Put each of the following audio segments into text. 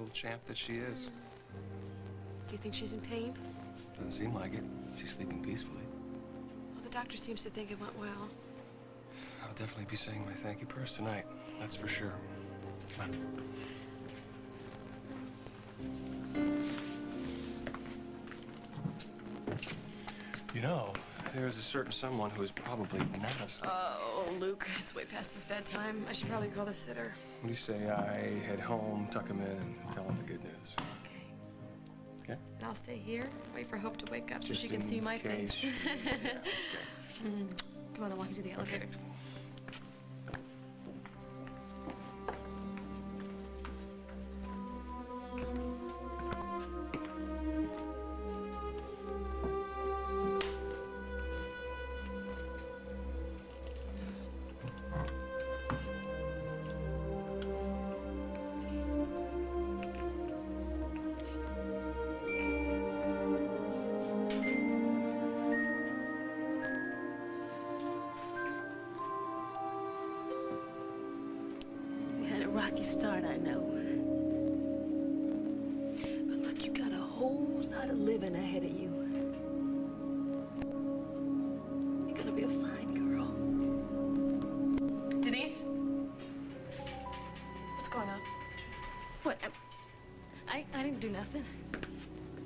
little champ that she is. Do you think she's in pain? Doesn't seem like it. She's sleeping peacefully. Well, the doctor seems to think it went well. I'll definitely be saying my thank you prayers tonight. That's for sure. Come on. You know, there's a certain someone who is probably not asleep. Oh, Luke, it's way past his bedtime. I should probably call the sitter. What do you say I head home, tuck him in, and tell him the good news? Okay. Okay? And I'll stay here, wait for Hope to wake up so Just she can see my case. face. Yeah, okay. Come on, I'll walk you to the elevator. Okay. Rocky start, I know. But look, you got a whole lot of living ahead of you. You're gonna be a fine girl. Denise? What's going on? What? I didn't do nothing.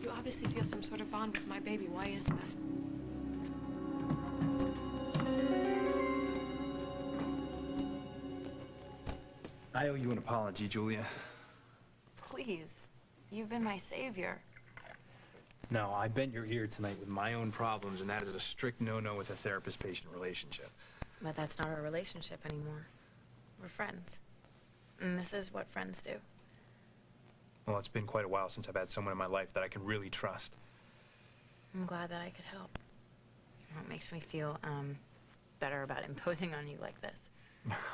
You obviously feel some sort of bond with my baby. Why is that? I owe you an apology, Julia. Please. You've been my savior. No, I bent your ear tonight with my own problems, and that is a strict no-no with a therapist-patient relationship. But that's not our relationship anymore. We're friends. And this is what friends do. Well, it's been quite a while since I've had someone in my life that I can really trust. I'm glad that I could help. You know, it makes me feel, better about imposing on you like this.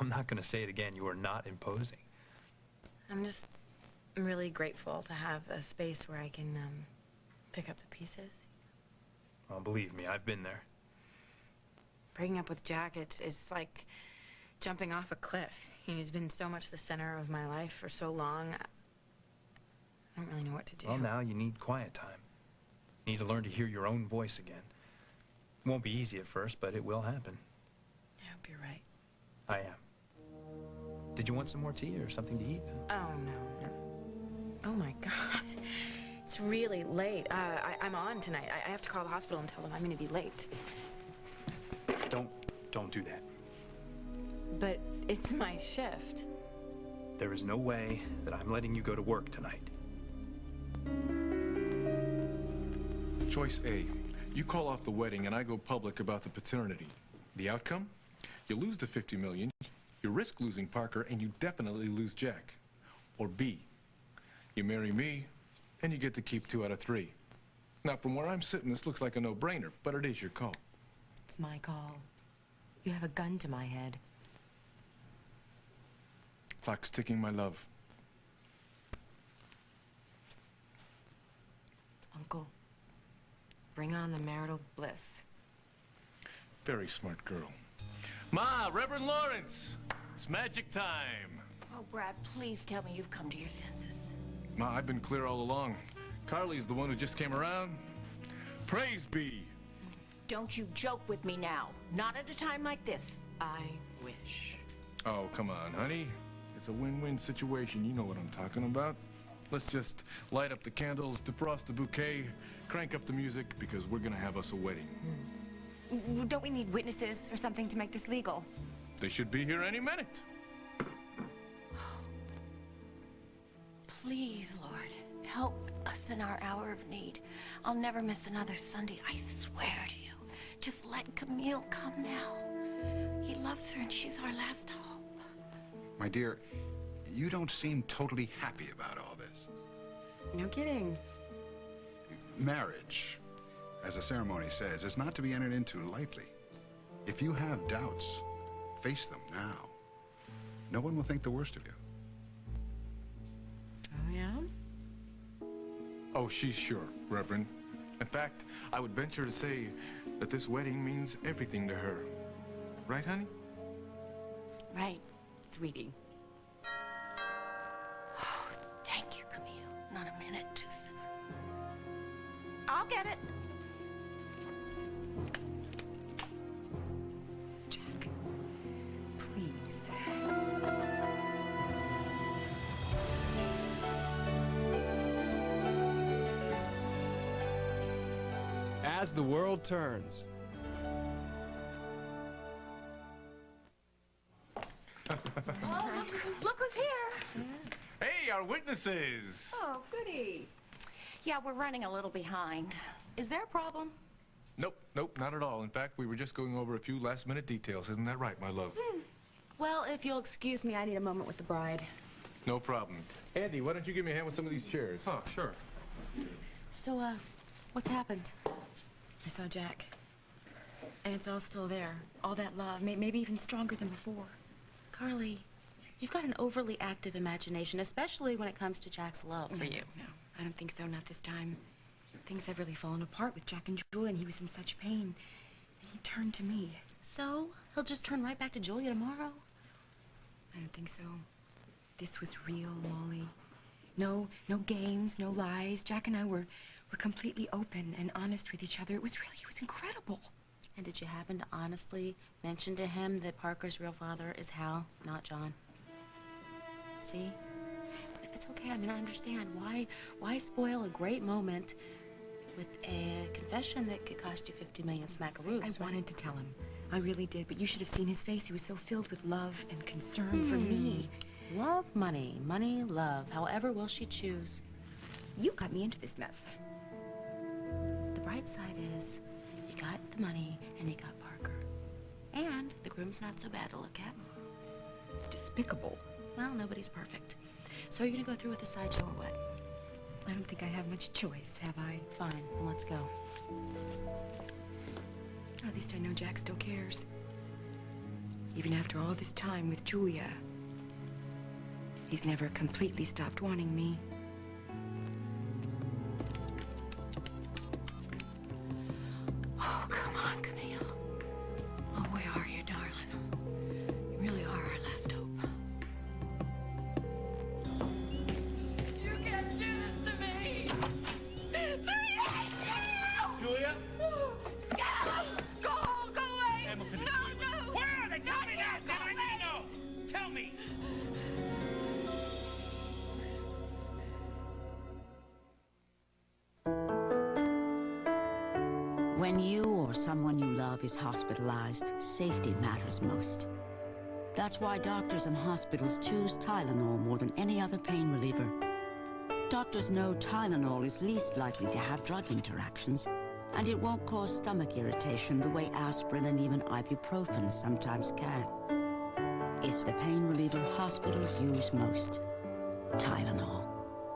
I'm not going to say it again. You are not imposing. I'm really grateful to have a space where I can, pick up the pieces. Well, believe me, I've been there. Breaking up with Jack, it's like jumping off a cliff. You know, he's been so much the center of my life for so long. I don't really know what to do. Well, now you need quiet time. You need to learn to hear your own voice again. It won't be easy at first, but it will happen. I hope you're right. I am. Did you want some more tea or something to eat? Oh, no. Oh, my God. It's really late. I'm on tonight. I have to call the hospital and tell them I'm going to be late. Don't do that. But it's my shift. There is no way that I'm letting you go to work tonight. Choice A. You call off the wedding and I go public about the paternity. The outcome? You lose the $50 million, you risk losing Parker, and you definitely lose Jack. Or B. You marry me, and you get to keep 2 out of 3. Now, from where I'm sitting, this looks like a no-brainer, but it is your call. It's my call. You have a gun to my head. Clock's ticking, my love. Uncle, bring on the marital bliss. Very smart girl. Ma, Reverend Lawrence, it's magic time. Oh, Brad, please tell me you've come to your senses. Ma, I've been clear all along. Carly's the one who just came around. Praise be. Don't you joke with me now. Not at a time like this. I wish. Oh, come on, honey. It's a win-win situation. You know what I'm talking about. Let's just light up the candles, defrost the bouquet, crank up the music, because we're gonna have us a wedding. Don't we need witnesses or something to make this legal? They should be here any minute. Please, Lord, help us in our hour of need. I'll never miss another Sunday, I swear to you. Just let Camille come now. He loves her and she's our last hope. My dear, you don't seem totally happy about all this. No kidding. Marriage, as the ceremony says, is not to be entered into lightly. If you have doubts, face them now. No one will think the worst of you. Oh, yeah? Oh, she's sure, Reverend. In fact, I would venture to say that this wedding means everything to her. Right, honey? Right, sweetie. Oh, thank you, Camille. minute to simmer. I'll get it. Jack, please. As the world turns. Oh, look who's here. Hey, our witnesses! Oh, goody. Yeah, we're running a little behind. Is there a problem? Nope, not at all. In fact, we were just going over a few last-minute details. Isn't that right, my love? Well, if you'll excuse me, I need a moment with the bride. No problem. Andy, why don't you give me a hand with some of these chairs? Oh, sure. So, what's happened? I saw Jack. And it's all still there. All that love, maybe even stronger than before. Carly, you've got an overly active imagination, especially when it comes to Jack's love for you. No, I don't think so, not this time. Things have really fallen apart with Jack and Julia, and he was in such pain. And he turned to me. So, he'll just turn right back to Julia tomorrow? I don't think so. This was real, Molly. No games, no lies. Jack and I were completely open and honest with each other. It was incredible. And did you happen to honestly mention to him that Parker's real father is Hal, not John? See? It's okay. I mean, I understand. Why spoil a great moment with a confession that could cost you 50 million smackaroos? I wanted to tell him. I really did, but you should have seen his face. He was so filled with love and concern for me. Love, money. Money, love. However will she choose? You got me into this mess. The bright side is you got the money and you got Parker. And the groom's not so bad to look at. It's despicable. Well, nobody's perfect. So are you gonna go through with the sideshow or what? I don't think I have much choice, have I? Fine, well, let's go. At least I know Jack still cares. Even after all this time with Julia, he's never completely stopped wanting me. Oh, come on, Camille. Oh, where are you, darling? You really are our last hope. You can't do this to me! Julia? Go away! Hamilton. No! Where are they? Tell me now! Tell me now! Tell me! When you or someone you love is hospitalized, safety matters most. That's why doctors and hospitals choose Tylenol more than any other pain reliever. Doctors know Tylenol is least likely to have drug interactions, and it won't cause stomach irritation the way aspirin and even ibuprofen sometimes can. It's the pain reliever hospitals use most. Tylenol.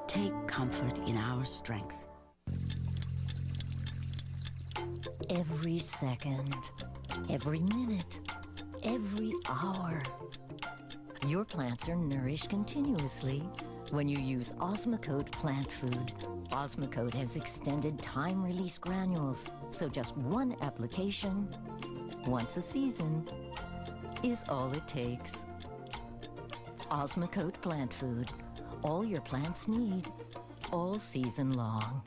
Take comfort in our strength. Every second, every minute, every hour. Your plants are nourished continuously when you use Osmocote plant food. Osmocote has extended time-release granules, so just one application, once a season, is all it takes. Osmocote plant food. All your plants need, all season long.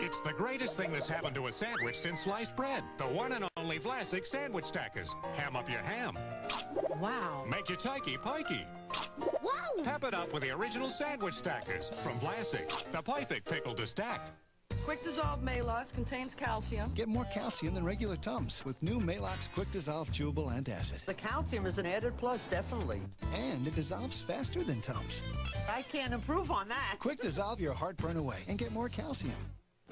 It's the greatest thing that's happened to a sandwich since sliced bread. The one and only Vlasic Sandwich Stackers. Ham up your ham. Wow. Make your tikey pikey. Whoa! Pep it up with the original Sandwich Stackers from Vlasic. The perfect pickle to stack. Quick Dissolve Maalox contains calcium. Get more calcium than regular Tums with new Maalox Quick Dissolve Chewable Antacid. The calcium is an added plus, definitely. And it dissolves faster than Tums. I can't improve on that. Quick Dissolve your heartburn away and get more calcium.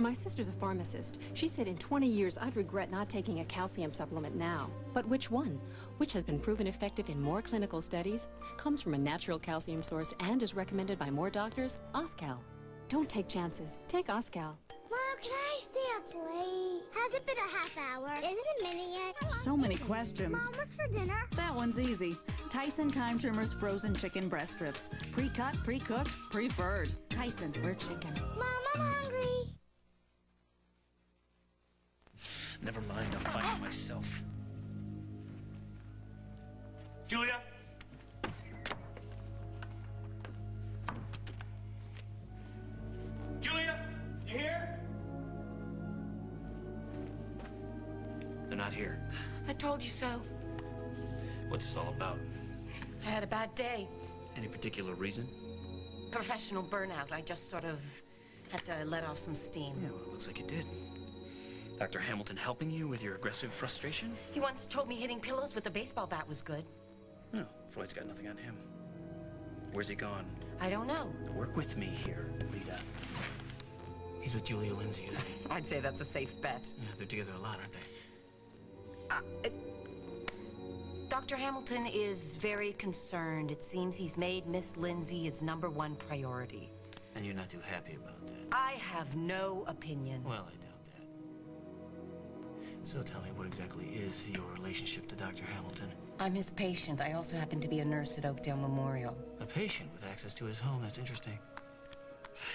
My sister's a pharmacist. She said in 20 years I'd regret not taking a calcium supplement now. But which one? Which has been proven effective in more clinical studies, comes from a natural calcium source, and is recommended by more doctors? Oscal. Don't take chances. Take Oscal. Mom, can I stay up late? Has it been a half hour? Is it a minute yet? So many questions. Mom, what's for dinner? That one's easy. Tyson Time Trimmers frozen chicken breast strips. Pre-cut, pre-cooked, preferred. Tyson, we're chicken. Mom, I'm hungry. Never mind, I'll find it myself. Julia? I told you so. What's this all about? I had a bad day. Any particular reason? Professional burnout. I just sort of had to let off some steam. Yeah, well, it looks like you did. Dr. Hamilton helping you with your aggressive frustration? He once told me hitting pillows with a baseball bat was good. No, Freud's got nothing on him. Where's he gone? I don't know. Work with me here, Rita. He's with Julia Lindsay, isn't he? I'd say that's a safe bet. Yeah, they're together a lot, aren't they? Dr. Hamilton is very concerned. It seems he's made Miss Lindsay his #1 priority. And you're not too happy about that? I have no opinion. Well, I doubt that. So tell me, what exactly is your relationship to Dr. Hamilton? I'm his patient. I also happen to be a nurse at Oakdale Memorial. A patient with access to his home. That's interesting.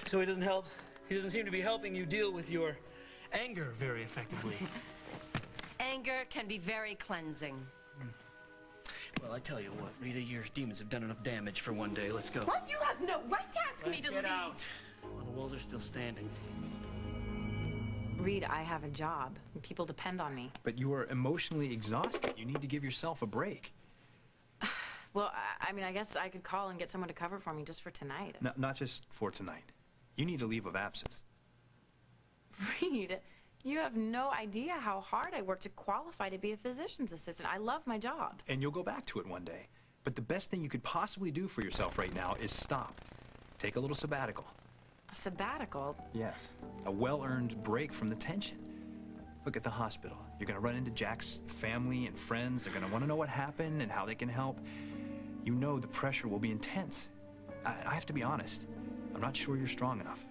So he doesn't help? He doesn't seem to be helping you deal with your anger very effectively. Anger can be very cleansing. Well, I tell you what, Rita, your demons have done enough damage for one day. Let's go. What? You have no right to ask me to Get leave. out. Well, the walls are still standing. Reed, I have a job. And people depend on me. But you are emotionally exhausted. You need to give yourself a break. Well, I mean, I guess I could call and get someone to cover for me just for tonight. No, not just for tonight. You need a leave of absence. Reed, you have no idea how hard I work to qualify to be a physician's assistant. I love my job. And you'll go back to it one day. But the best thing you could possibly do for yourself right now is stop. Take a little sabbatical. A sabbatical? Yes. A well-earned break from the tension. Look, at the hospital, you're going to run into Jack's family and friends. They're going to want to know what happened and how they can help. You know the pressure will be intense. I have to be honest. I'm not sure you're strong enough.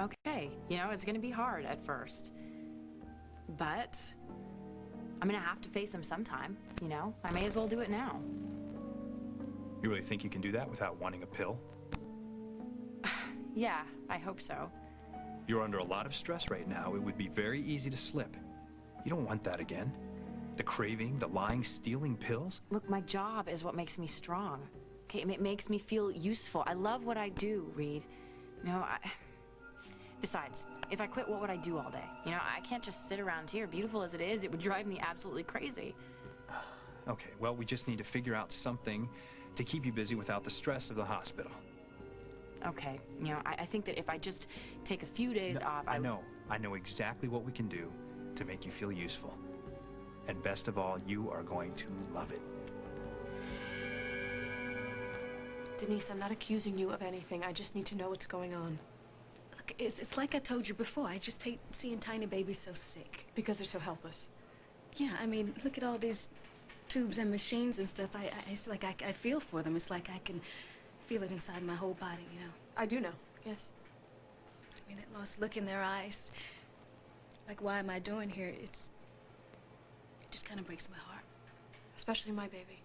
Okay, you know, it's gonna be hard at first. But I'm gonna have to face them sometime, you know? I may as well do it now. You really think you can do that without wanting a pill? Yeah, I hope so. You're under a lot of stress right now. It would be very easy to slip. You don't want that again. The craving, the lying, stealing pills. Look, my job is what makes me strong. Okay, it makes me feel useful. I love what I do, Reed. You know, Besides, if I quit, what would I do all day? You know, I can't just sit around here. Beautiful as it is, it would drive me absolutely crazy. Okay, well, we just need to figure out something to keep you busy without the stress of the hospital. Okay, you know, I think that if I just take a few days off, I know exactly what we can do to make you feel useful. And best of all, you are going to love it. Denise, I'm not accusing you of anything. I just need to know what's going on. Look, it's like I told you before. I just hate seeing tiny babies so sick. Because they're so helpless. Yeah, I mean, look at all these tubes and machines and stuff. It's like I feel for them. It's like I can feel it inside my whole body, you know? I do know, yes. I mean, that lost look in their eyes. Like, why am I doing here? It just kind of breaks my heart. Especially my baby.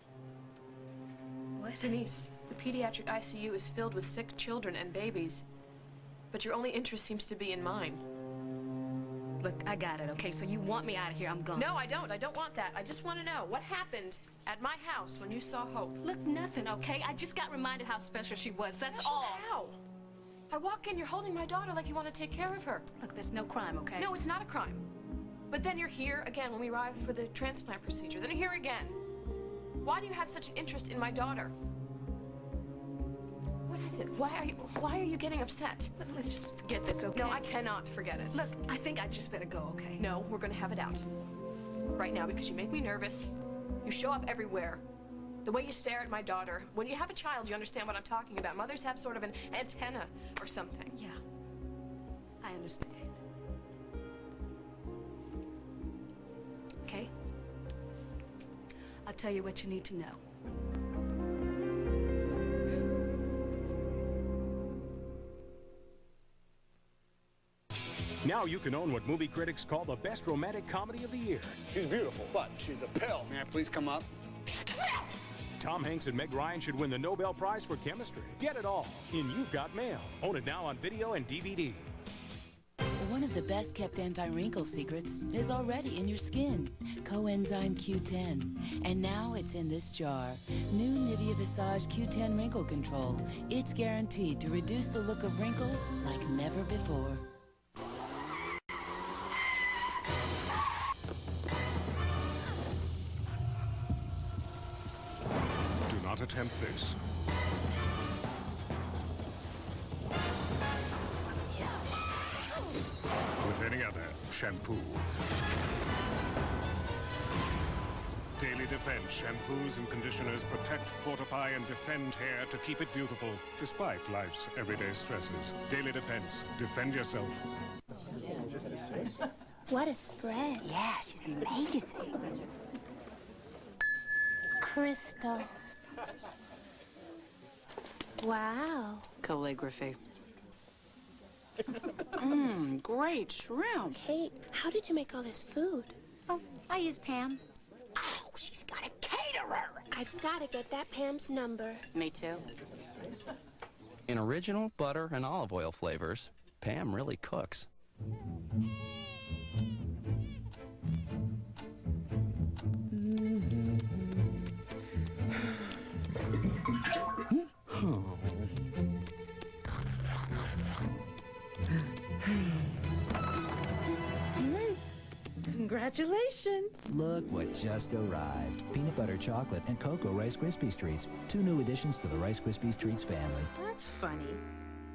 What? Denise, the pediatric ICU is filled with sick children and babies. But your only interest seems to be in mine. Look, I got it, okay? So you want me out of here, I'm gone. No, I don't. I don't want that. I just want to know what happened at my house when you saw Hope. Look, nothing, okay? I just got reminded how special she was, that's all. How? I walk in, you're holding my daughter like you want to take care of her. Look, there's no crime, okay? No, it's not a crime. But then you're here again when we arrive for the transplant procedure. Then you're here again. Why do you have such an interest in my daughter? What is it? Why are you getting upset? Let's just forget this, okay? No, I cannot forget it. Look, I think I just better go, okay? No, we're gonna have it out. Right now, because you make me nervous. You show up everywhere. The way you stare at my daughter. When you have a child, you understand what I'm talking about. Mothers have sort of an antenna or something. Yeah, I understand. Okay? I'll tell you what you need to know. Now you can own what movie critics call the best romantic comedy of the year. She's beautiful, but she's a pill. May I please come up? Tom Hanks and Meg Ryan should win the Nobel Prize for Chemistry. Get it all in You've Got Mail. Own it now on video and DVD. One of the best kept anti-wrinkle secrets is already in your skin. Coenzyme Q10. And now it's in this jar. New Nivea Visage Q10 Wrinkle Control. It's guaranteed to reduce the look of wrinkles like never before. not attempt this. With any other shampoo. Daily Defense shampoos and conditioners protect, fortify, and defend hair to keep it beautiful, despite life's everyday stresses. Daily Defense. Defend yourself. What a spread. Yeah, she's amazing. Crystal. Wow. Calligraphy. Great shrimp. Kate, how did you make all this food? Oh, I use Pam. Oh, she's got a caterer. I've got to get that Pam's number. Me too. In original butter and olive oil flavors, Pam really cooks. Congratulations! Look what just arrived. Peanut butter chocolate and cocoa Rice Krispie Treats. 2 new additions to the Rice Krispie Treats family. That's funny.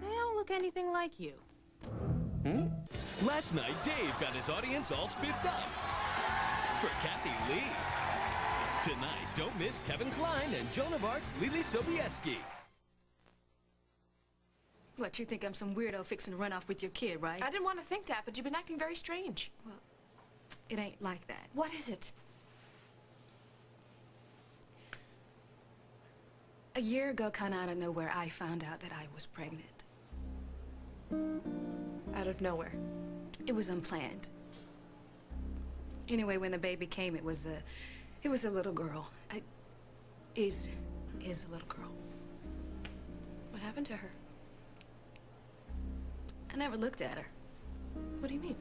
They don't look anything like you. Last night, Dave got his audience all spiffed up for Kathy Lee. Tonight, don't miss Kevin Kline and Joan of Arc's Lily Sobieski. What, you think I'm some weirdo fixing to run off with your kid, right? I didn't want to think that, but you've been acting very strange. Well, it ain't like that. What is it? A year ago, kind of out of nowhere, I found out that I was pregnant. Out of nowhere? It was unplanned. Anyway, when the baby came, it was a little girl. Is a little girl. What happened to her? I never looked at her. What do you mean?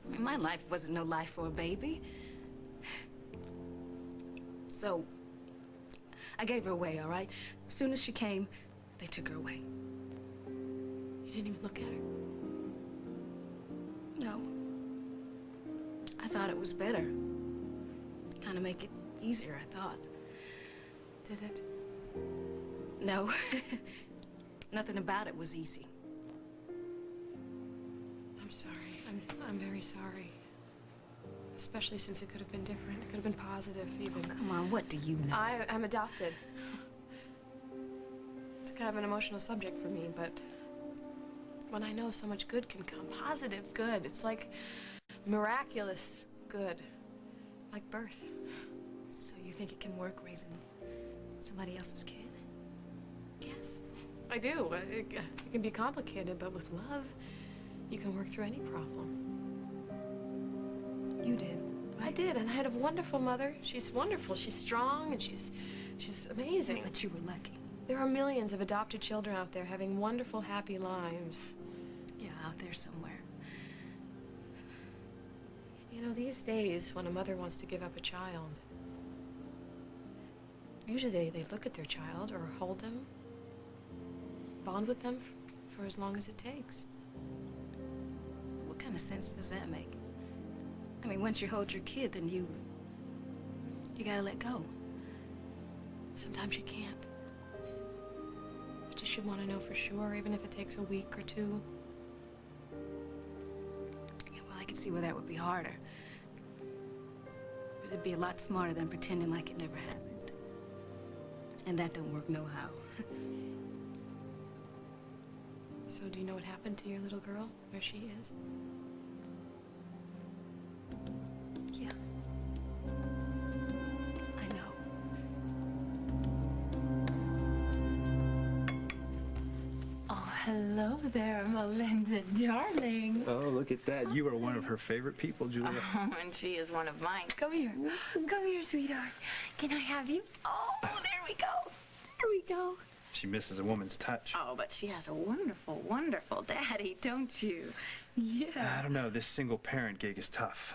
I mean, my life wasn't no life for a baby. So, I gave her away, all right? As soon as she came, they took her away. You didn't even look at her? No. I thought it was better. Kind of make it easier, I thought. Did it? No. Nothing about it was easy. I'm sorry. I'm very sorry. Especially since it could have been different. It could have been positive, even. Come on, what do you know? I'm adopted. It's kind of an emotional subject for me, but when I know so much good can come, positive good, it's like miraculous good, like birth. So you think it can work raising somebody else's kid? Yes, I do. It can be complicated, but with love, you can work through any problem. You did. I did, and I had a wonderful mother. She's wonderful. She's strong, and she's amazing. But you were lucky. There are millions of adopted children out there having wonderful, happy lives. Yeah, out there somewhere. You know, these days, when a mother wants to give up a child, usually they look at their child or hold them, bond with them for as long as it takes. What kind of sense does that make? I mean, once you hold your kid, then you gotta let go. Sometimes you can't. But you should want to know for sure, even if it takes a week or two. Yeah, well, I can see where that would be harder. But it'd be a lot smarter than pretending like it never happened. And that don't work no how. So do you know what happened to your little girl, where she is? Yeah. I know. Oh, hello there, Melinda, darling. Oh, look at that. You are one of her favorite people, Julia. Oh, and she is one of mine. Come here. Come here, sweetheart. Can I have you? Oh, there we go. There we go. She misses a woman's touch. Oh, but she has a wonderful, wonderful daddy, don't you? Yeah. I don't know. This single parent gig is tough.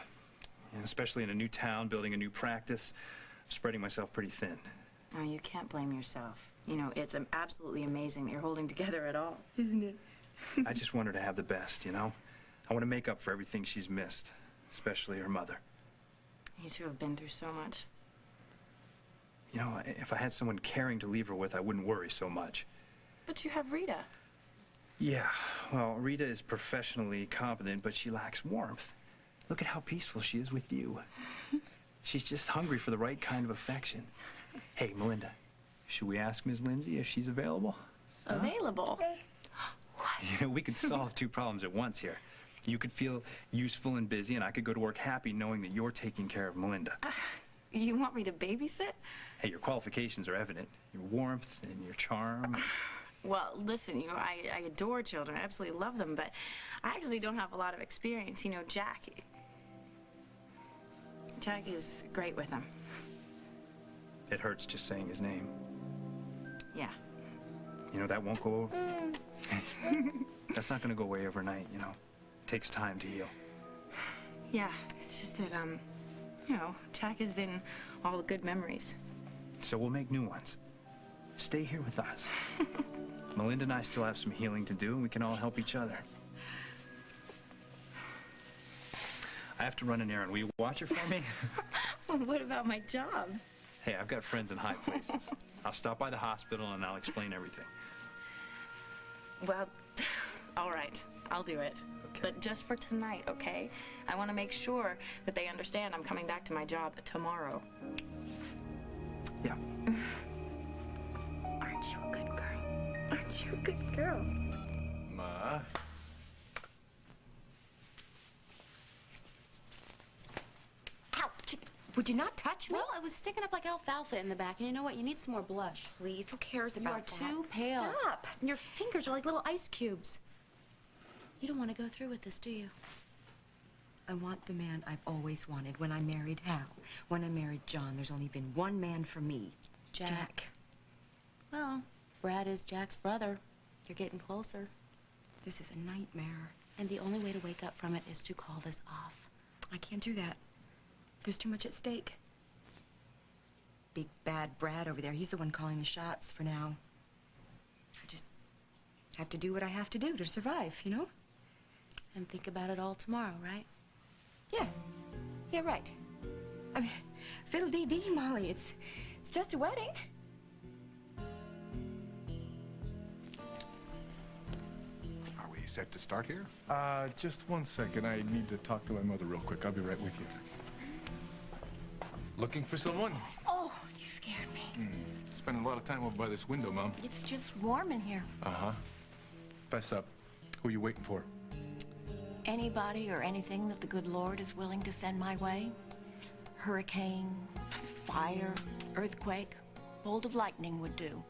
And especially in a new town, building a new practice. I'm spreading myself pretty thin. Oh, you can't blame yourself. You know, it's absolutely amazing that you're holding together at all, isn't it? I just want her to have the best, you know? I want to make up for everything she's missed, especially her mother. You two have been through so much. You know, if I had someone caring to leave her with, I wouldn't worry so much. But you have Rita. Yeah, well, Rita is professionally competent, but she lacks warmth. Look at how peaceful she is with you. She's just hungry for the right kind of affection. Hey, Melinda, should we ask Ms. Lindsay if she's available? Available? You know, we could solve two problems at once here. You could feel useful and busy, and I could go to work happy knowing that you're taking care of Melinda. You want me to babysit? Hey, your qualifications are evident. Your warmth and your charm. Well, listen, you know, I adore children. I absolutely love them, but I actually don't have a lot of experience. You know, Jack is great with them. It hurts just saying his name. Yeah. You know, that won't go over. That's not going to go away overnight, you know. It takes time to heal. Yeah, it's just that, you know, Jack is in all the good memories. So we'll make new ones. Stay here with us. Melinda and I still have some healing to do, and we can all help each other. I have to run an errand. Will you watch it for me? Well, what about my job? Hey, I've got friends in high places. I'll stop by the hospital and I'll explain everything. Well, all right, I'll do it. Okay. But just for tonight, okay? I want to make sure that they understand I'm coming back to my job tomorrow. Yeah. Aren't you a good girl? Aren't you a good girl? Ma? Ow! Would you not touch me? Well, I was sticking up like alfalfa in the back, and you know what? You need some more blush. Please, who cares about that? You are too pale. Stop! And your fingers are like little ice cubes. You don't want to go through with this, do you? I want the man I've always wanted. When I married Hal, when I married John, there's only been one man for me. Jack. Well, Brad is Jack's brother. You're getting closer. This is a nightmare. And the only way to wake up from it is to call this off. I can't do that. There's too much at stake. Big bad Brad over there, he's the one calling the shots for now. I just have to do what I have to do to survive, you know? And think about it all tomorrow, right? Yeah. Yeah, right. I mean, fiddle-dee-dee, Molly. It's just a wedding. Are we set to start here? Just one second. I need to talk to my mother real quick. I'll be right with you. Looking for someone? Oh, you scared me. Spending a lot of time over by this window, Mom. It's just warm in here. Uh-huh. Fess up. Who are you waiting for? Anybody or anything that the good Lord is willing to send my way. Hurricane, fire, earthquake, bolt of lightning would do.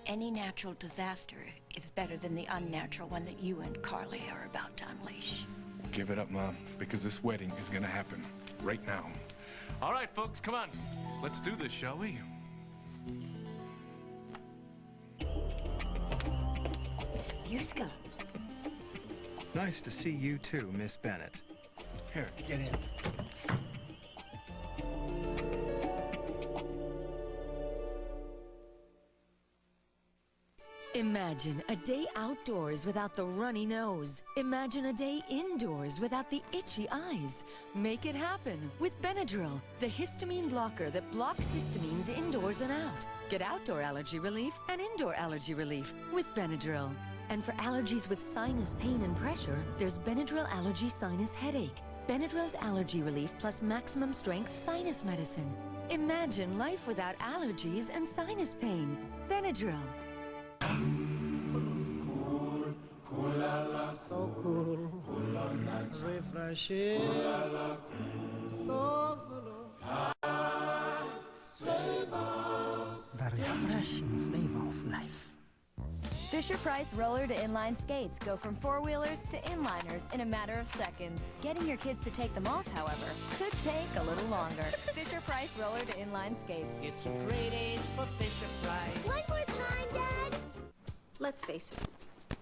Any natural disaster is better than the unnatural one that you and Carly are about to unleash. Give it up, Mom, because this wedding is gonna happen right now. All right, folks, come on. Let's do this, shall we? Yuska. Nice to see you too, Miss Bennett. Here, get in. Imagine a day outdoors without the runny nose. Imagine a day indoors without the itchy eyes. Make it happen with Benadryl, the histamine blocker that blocks histamines indoors and out. Get outdoor allergy relief and indoor allergy relief with Benadryl. And for allergies with sinus pain and pressure, there's Benadryl Allergy Sinus Headache. Benadryl's allergy relief plus maximum strength sinus medicine. Imagine life without allergies and sinus pain. Benadryl. Cool la la, so cool. Cool la la, refreshing. Cool la la, so full of life. Save us. The refreshing flavor of life. Fisher-Price roller to inline skates go from four-wheelers to inliners in a matter of seconds. Getting your kids to take them off, however, could take a little longer. Fisher-Price roller to inline skates. It's a great age for Fisher-Price. One more time, Dad. Let's face it,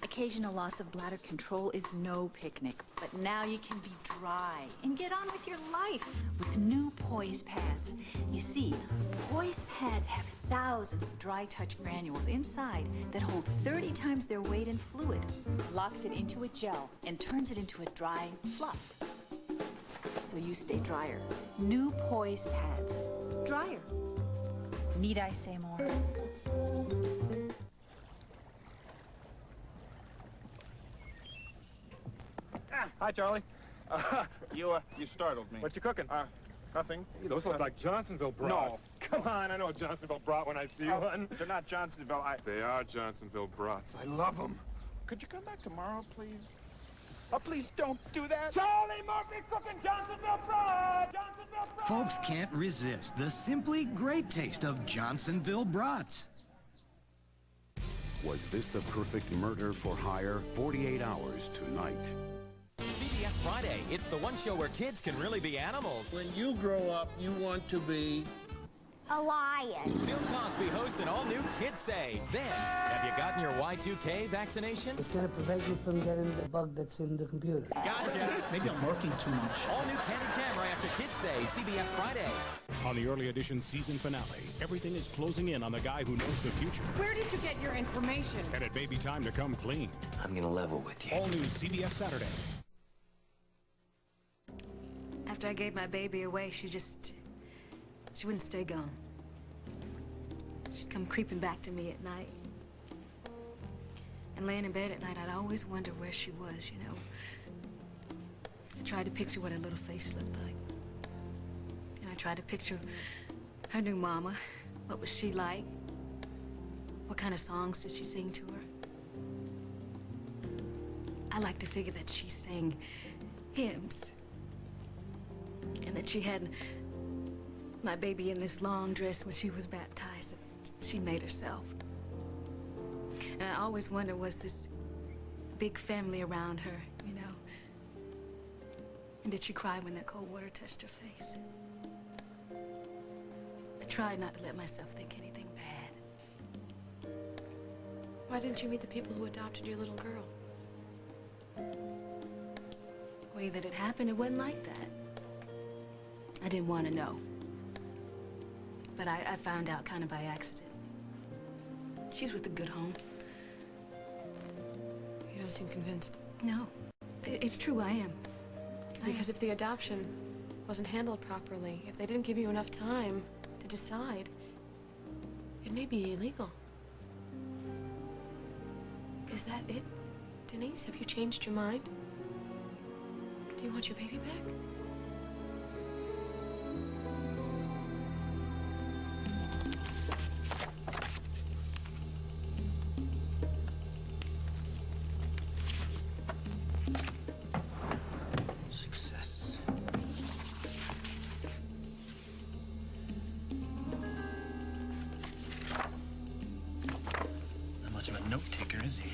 occasional loss of bladder control is no picnic, but now you can be dry and get on with your life with new Poise pads. You see, Poise pads have thousands of dry touch granules inside that hold 30 times their weight in fluid, locks it into a gel, and turns it into a dry fluff. So you stay drier. New Poise pads. Drier. Need I say more? Hi, Charlie. You startled me. What you cooking? Nothing. Hey, those look like Johnsonville brats. No. Come on, I know a Johnsonville brat when I see one. They're not Johnsonville. They are Johnsonville brats. I love them. Could you come back tomorrow, please? Oh, please don't do that. Charlie Murphy's cooking Johnsonville brats! Johnsonville brats! Folks can't resist the simply great taste of Johnsonville brats. Was this the perfect murder for hire? 48 hours tonight. CBS Friday. It's the one show where kids can really be animals. When you grow up, you want to be a lion. Bill Cosby hosts an all-new Kids Say. Then, have you gotten your Y2K vaccination? It's going to prevent you from getting the bug that's in the computer. Gotcha. Maybe I'm working too much. All new Candid Camera after Kids Say. CBS Friday. On the early edition season finale, everything is closing in on the guy who knows the future. Where did you get your information? And it may be time to come clean. I'm gonna level with you. All new CBS Saturday. After I gave my baby away, she wouldn't stay gone. She'd come creeping back to me at night. And laying in bed at night, I'd always wonder where she was, you know. I tried to picture what her little face looked like. And I tried to picture her new mama. What was she like? What kind of songs did she sing to her? I like to figure that she sang hymns. And that she had my baby in this long dress when she was baptized that she made herself. And I always wonder, was this big family around her, you know? And did she cry when that cold water touched her face? I tried not to let myself think anything bad. Why didn't you meet the people who adopted your little girl? The way that it happened, it wasn't like that. I didn't want to know. But I found out kind of by accident. She's with a good home. You don't seem convinced. No. It's true, I am. Because if the adoption wasn't handled properly, if they didn't give you enough time to decide, it may be illegal. Is that it, Denise? Have you changed your mind? Do you want your baby back? Success. Not much of a note taker, is he?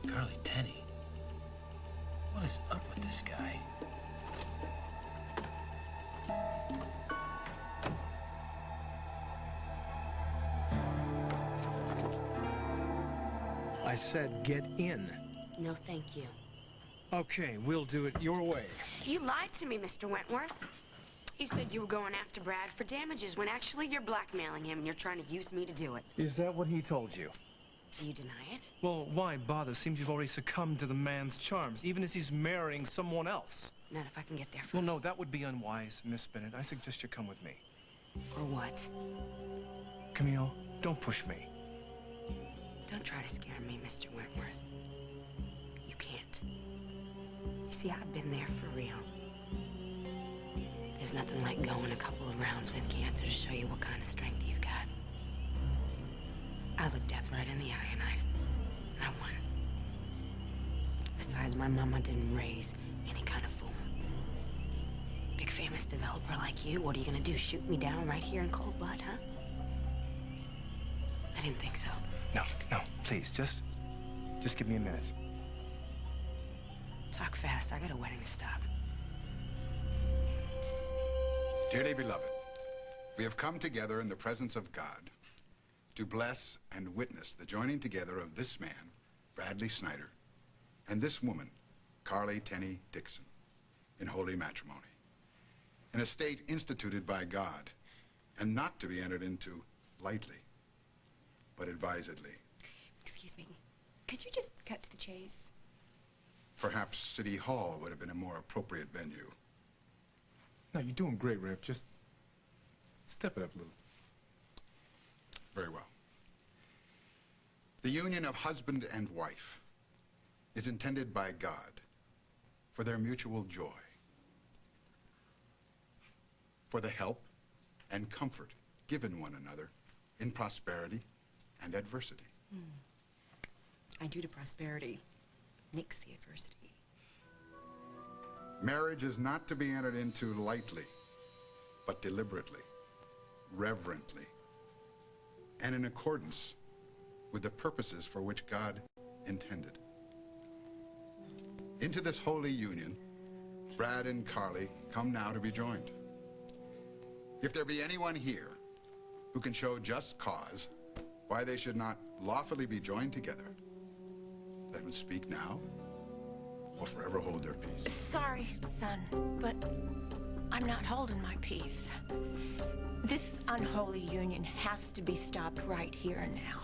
Carly Tenney. What is up with this guy? I said get in. No, thank you. Okay, we'll do it your way. You lied to me, Mr. Wentworth. You said you were going after Brad for damages when actually you're blackmailing him and you're trying to use me to do it. Is that what he told you? Do you deny it? Well, why bother? Seems you've already succumbed to the man's charms, even as he's marrying someone else. Not if I can get there first. Well, no, that would be unwise, Miss Bennett. I suggest you come with me. Or what? Camille, don't push me. Don't try to scare me, Mr. Wentworth. You can't. You see, I've been there for real. There's nothing like going a couple of rounds with cancer to show you what kind of strength you've got. I looked death right in the eye and I won. Besides, my mama didn't raise any kind of fool. Big famous developer like you, what are you gonna do, shoot me down right here in cold blood, huh? I didn't think so. No, please, just give me a minute. Talk fast, I got a wedding to stop. Dearly beloved, we have come together in the presence of God to bless and witness the joining together of this man, Bradley Snyder, and this woman, Carly Tenney Dixon, in holy matrimony. An estate instituted by God and not to be entered into lightly, but advisedly. Excuse me. Could you just cut to the chase? Perhaps City Hall would have been a more appropriate venue. No, you're doing great, Rip. Just step it up a little. Very well. The union of husband and wife is intended by God for their mutual joy, for the help and comfort given one another in prosperity and adversity. And due to prosperity, nix the adversity. Marriage is not to be entered into lightly, but deliberately, reverently, and in accordance with the purposes for which God intended. Into this holy union, Brad and Carly come now to be joined. If there be anyone here who can show just cause why they should not lawfully be joined together, let them speak now or forever hold their peace. Sorry, son, but I'm not holding my peace. This unholy union has to be stopped right here and now.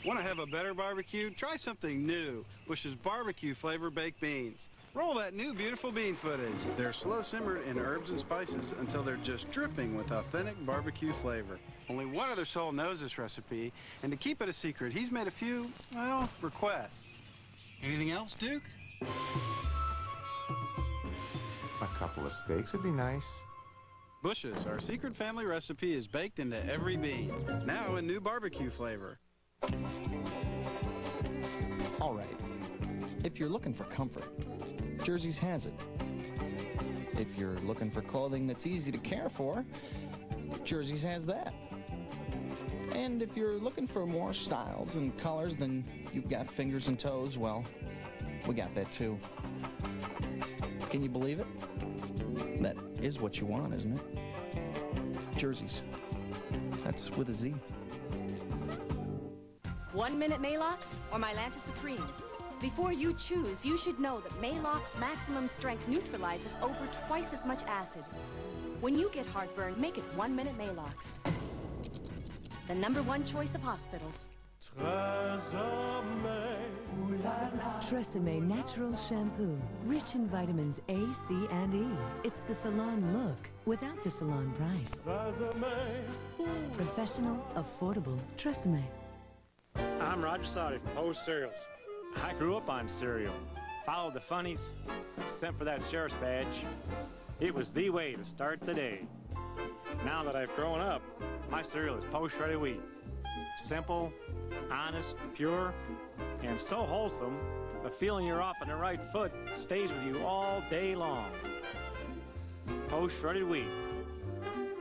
Want to have a better barbecue? Try something new. Bush's barbecue flavor baked beans. Roll that new beautiful bean footage. They're slow simmered in herbs and spices until they're just dripping with authentic barbecue flavor. Only one other soul knows this recipe, and to keep it a secret, he's made a few, well, requests. Anything else, Duke? A couple of steaks would be nice. Bush's, our secret family recipe, is baked into every bean. Now in new barbecue flavor. All right. If you're looking for comfort, Jersey's has it. If you're looking for clothing that's easy to care for, Jersey's has that. And if you're looking for more styles and colors than you've got fingers and toes, well, we got that too. Can you believe it? That is what you want, isn't it? Jersey's. That's with a Z. 1 minute Maalox or Mylanta Supreme? Before you choose, you should know that Maalox Maximum Strength neutralizes over twice as much acid. When you get heartburn, make it 1 minute Maalox. The #1 choice of hospitals. Tresemme Natural Shampoo, rich in vitamins A, C, and E. It's the salon look without the salon price. Professional, affordable Tresemme. I'm Roger Sauter from Post Cereals. I grew up on cereal, followed the funnies, sent for that sheriff's badge. It was the way to start the day. Now that I've grown up, my cereal is post-shredded wheat. Simple, honest, pure, and so wholesome, the feeling you're off on the right foot stays with you all day long. Post-shredded wheat.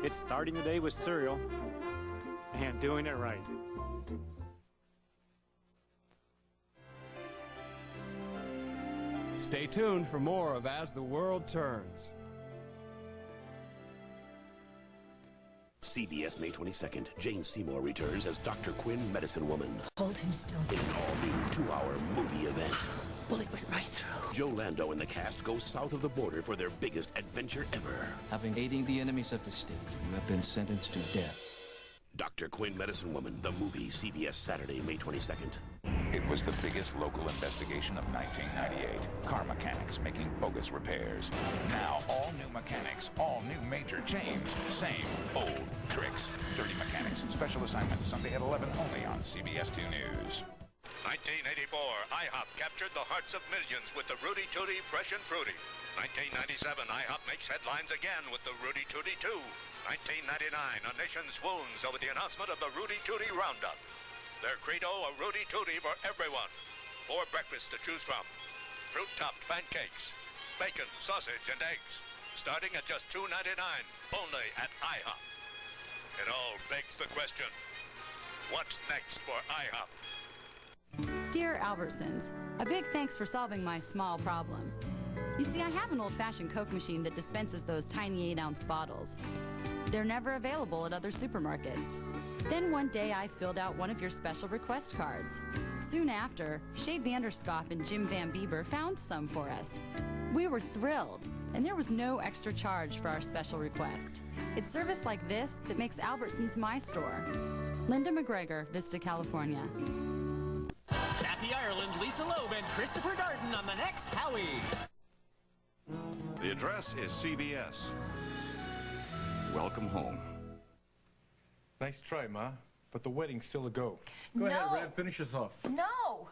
It's starting the day with cereal and doing it right. Stay tuned for more of As the World Turns. CBS May 22nd, Jane Seymour returns as Dr. Quinn, Medicine Woman. Hold him still. In an all-new 2-hour movie event. Bullet went right through. Joe Lando and the cast go south of the border for their biggest adventure ever. Having aiding the enemies of the state, you have been sentenced to death. Dr. Quinn, Medicine Woman, the movie, CBS Saturday, May 22nd. It was the biggest local investigation of 1998. Car mechanics making bogus repairs. Now, all new mechanics, all new major chains. Same old tricks. Dirty Mechanics. Special assignment Sunday at 11 only on CBS 2 News. 1984, IHOP captured the hearts of millions with the Rudy Tooty Fresh and Fruity. 1997, IHOP makes headlines again with the Rudy Tooty 2. 1999, a nation swoons over the announcement of the Rudy Tooty Roundup. Their credo, a Rudy Tooty for everyone. 4 breakfasts to choose from. Fruit-topped pancakes, bacon, sausage, and eggs. Starting at just $2.99, only at IHOP. It all begs the question, what's next for IHOP? Dear Albertsons, a big thanks for solving my small problem. You see, I have an old-fashioned Coke machine that dispenses those tiny 8-ounce bottles. They're never available at other supermarkets. Then one day I filled out one of your special request cards. Soon after, Shay Vanderskop and Jim Van Bieber found some for us. We were thrilled. And there was no extra charge for our special request. It's service like this that makes Albertsons my store. Linda McGregor, Vista, California. Kathy Ireland, Lisa Loeb, and Christopher Darden on the next Howie. The address is CBS. Welcome home. Nice try, Ma. But the wedding's still a go. Go ahead, Red. Finish us off. No!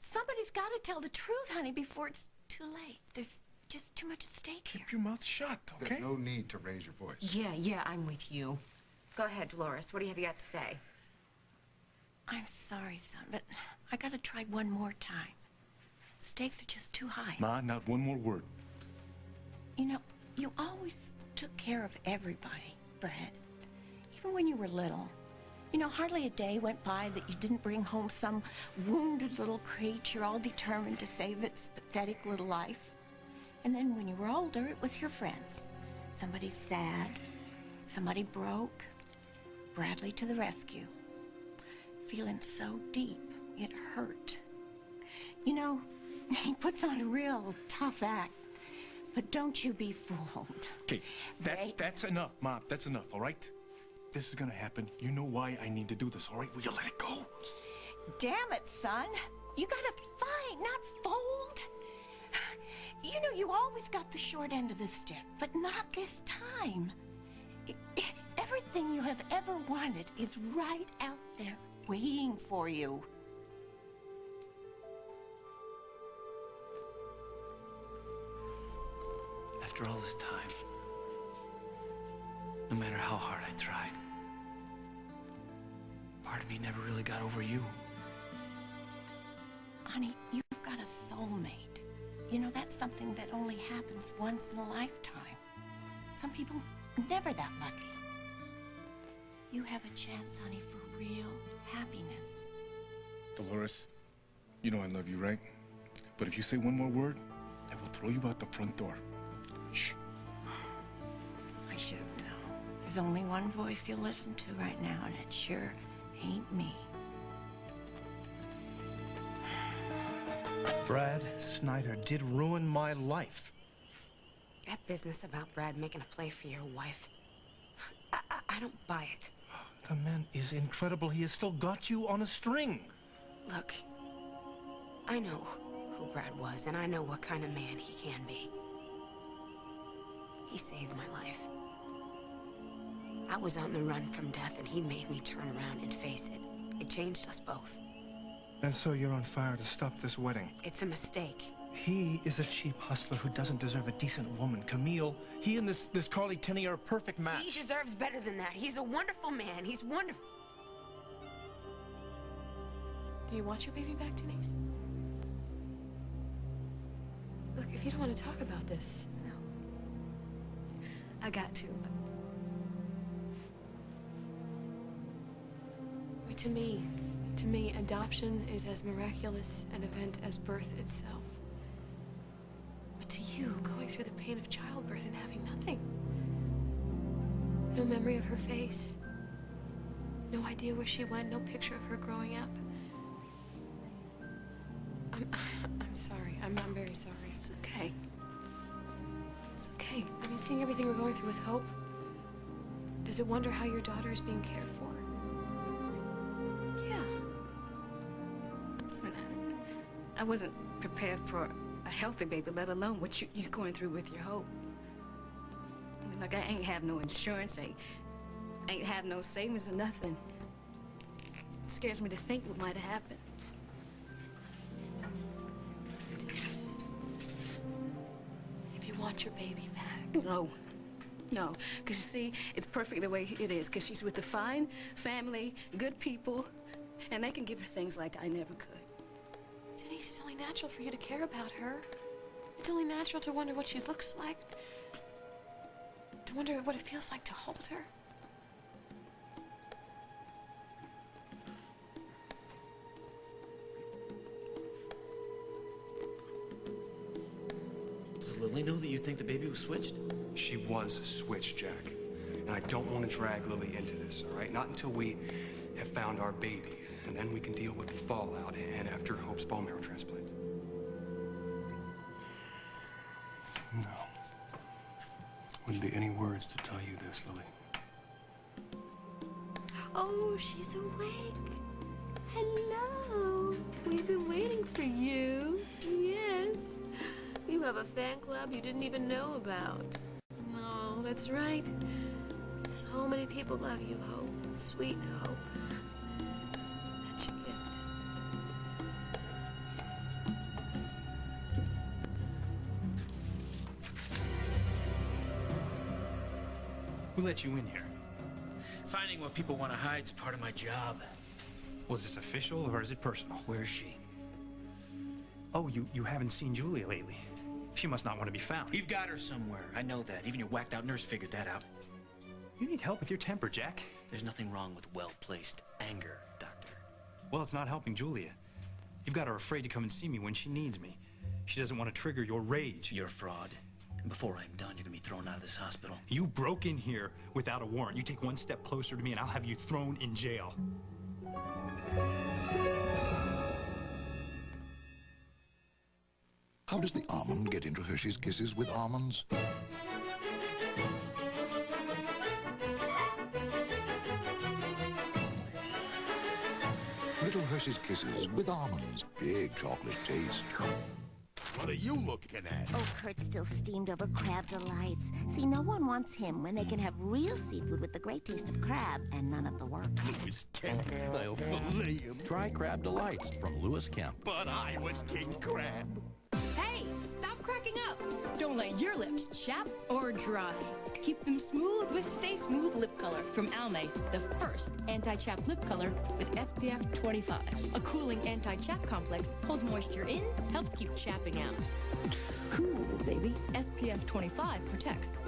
Somebody's got to tell the truth, honey, before it's too late. There's just too much at stake here. Keep your mouth shut, okay? There's no need to raise your voice. Yeah, I'm with you. Go ahead, Dolores. What do you got to say? I'm sorry, son, but I got to try one more time. Stakes are just too high. Ma, not one more word. You know, you always took care of everybody, Brad. Even when you were little. You know, hardly a day went by that you didn't bring home some wounded little creature all determined to save its pathetic little life. And then when you were older, it was your friends. Somebody sad, somebody broke. Bradley to the rescue. Feeling so deep, it hurt. You know, he puts on a real tough act. But don't you be fooled. Okay, that's enough, Ma. That's enough, all right? This is gonna happen. You know why I need to do this, all right? Will you let it go? Damn it, son. You gotta fight, not fold. You know, you always got the short end of the stick, but not this time. Everything you have ever wanted is right out there waiting for you. After all this time, no matter how hard I tried, part of me never really got over you. Honey, you've got a soulmate. You know, that's something that only happens once in a lifetime. Some people are never that lucky. You have a chance, honey, for real happiness. Dolores, you know I love you, right? But if you say one more word, I will throw you out the front door. Shh. I should have known. There's only one voice you'll listen to right now, and it sure ain't me. Brad Snyder did ruin my life. That business about Brad making a play for your wife, I don't buy it. The man is incredible. He has still got you on a string. Look, I know who Brad was, and I know what kind of man he can be. He saved my life. I was on the run from death, and he made me turn around and face it. It changed us both. And so you're on fire to stop this wedding. It's a mistake. He is a cheap hustler who doesn't deserve a decent woman. Camille, he and this Carly Tenney are a perfect match. He deserves better than that. He's a wonderful man. He's wonderful. Do you want your baby back, Denise? Look, if you don't want to talk about this... No. I got to, but... Wait, to me, adoption is as miraculous an event as birth itself. But to you, going through the pain of childbirth and having nothing. No memory of her face. No idea where she went, no picture of her growing up. I'm sorry. I'm very sorry. It's okay. It's okay. I mean, seeing everything we're going through with Hope, does it wonder how your daughter is being cared for? Yeah. I wasn't prepared for a healthy baby, let alone what you're going through with your Hope. I mean, like, I ain't have no insurance, ain't have no savings or nothing. It scares me to think what might have happened. Denise, if you want your baby back... No, because you see, it's perfect the way it is, because she's with a fine family, good people, and they can give her things like I never could. Denise, it's only natural for you to care about her. It's only natural to wonder what she looks like. To wonder what it feels like to hold her. Does Lily know that you think the baby was switched? She was switched, Jack. And I don't want to drag Lily into this, all right? Not until we have found our baby. And then we can deal with the fallout and after Hope's bone marrow transplant. wouldn't be any words to tell you this, Lily. Oh, she's awake. Hello. We've been waiting for you. Yes. You have a fan club you didn't even know about. No, that's right. So many people love you, Hope. Sweet Hope. That's your gift. Who let you in here? Finding what people want to hide is part of my job. Was this official or is it personal? Where is she? Oh, you haven't seen Julia lately. She must not want to be found. You've got her somewhere. I know that. Even your whacked-out nurse figured that out. You need help with your temper, Jack. There's nothing wrong with well-placed anger, Doctor. Well, it's not helping Julia. You've got her afraid to come and see me when she needs me. She doesn't want to trigger your rage. You're a fraud. And before I'm done, you're gonna be thrown out of this hospital. You broke in here without a warrant. You take one step closer to me and I'll have you thrown in jail. How does the almond get into Hershey's Kisses with almonds? Little Hershey's Kisses with almonds. Big chocolate taste. What are you looking at? Oh, Kurt's still steamed over crab delights. See, no one wants him when they can have real seafood with the great taste of crab and none of the work. Lewis Kemp. I'll fillet him. Try Crab Delights from Lewis Kemp. But I was King Crab. Hey, stop cracking up. Don't let your lips chap or dry. Keep them smooth with Stay Smooth Lip Color from Almay, the first anti-chap lip color with SPF 25. A cooling anti-chap complex holds moisture in, helps keep chapping out. Cool, baby. SPF 25 protects.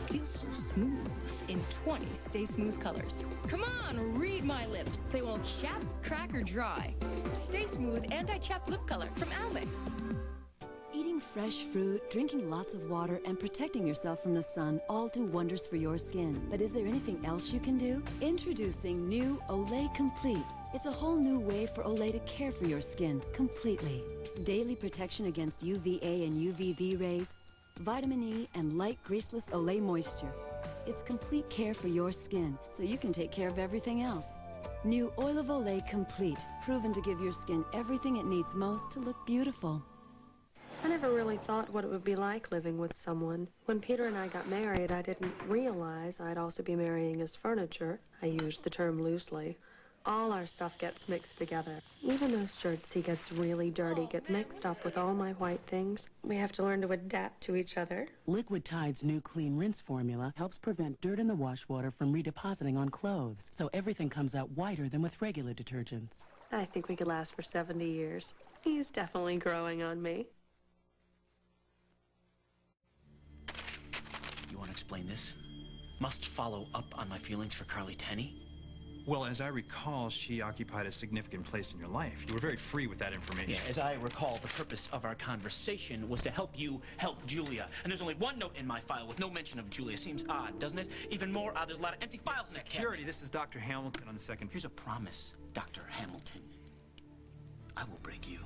Feels so smooth in 20 Stay Smooth colors. Come on, read my lips. They won't chap, crack, or dry. Stay Smooth anti-chap lip color from Almay. Eating fresh fruit, drinking lots of water, and protecting yourself from the sun all do wonders for your skin. But is there anything else you can do? Introducing new Olay Complete. It's a whole new way for Olay to care for your skin completely. Daily protection against UVA and UVB rays, vitamin E, and light greaseless Olay moisture. It's complete care for your skin, so you can take care of everything else. New Oil of Olay Complete, proven to give your skin everything it needs most to look beautiful. I never really thought what it would be like living with someone. When Peter and I got married, I didn't realize I'd also be marrying his furniture. I used the term loosely. All our stuff gets mixed together. Even those shirts he gets really dirty get mixed up with all my white things. We have to learn to adapt to each other. Liquid Tide's new clean rinse formula helps prevent dirt in the wash water from redepositing on clothes, so everything comes out whiter than with regular detergents. I think we could last for 70 years. He's definitely growing on me. You want to explain this? Must follow up on my feelings for Carly Tenney? Well, as I recall, she occupied a significant place in your life. You were very free with that information. Yeah, as I recall, the purpose of our conversation was to help you help Julia. And there's only one note in my file with no mention of Julia. Seems odd, doesn't it? Even more odd, there's a lot of empty files in that Security, this is Dr. Hamilton on the second. Here's a promise, Dr. Hamilton. I will break you.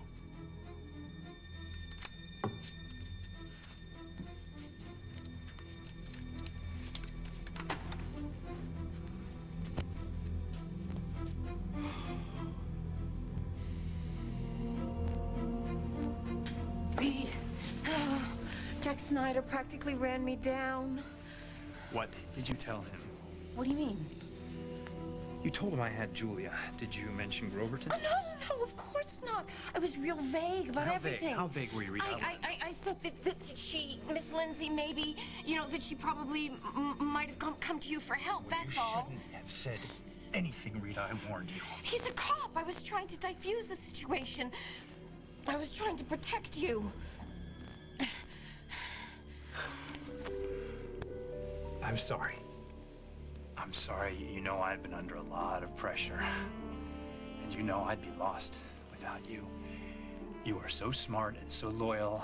Reed, Jack Snyder practically ran me down. What did you tell him? What do you mean? You told him I had Julia. Did you mention Groverton? Oh, no, of course not. I was real vague about everything. How vague were you, Rita? I said that she, Miss Lindsay, maybe, you know, that she probably might have come to you for help, that's all. You shouldn't have said anything, Rita. I warned you. He's a cop. I was trying to diffuse the situation. I was trying to protect you. I'm sorry. I'm sorry. You know I've been under a lot of pressure. And you know I'd be lost without you. You are so smart and so loyal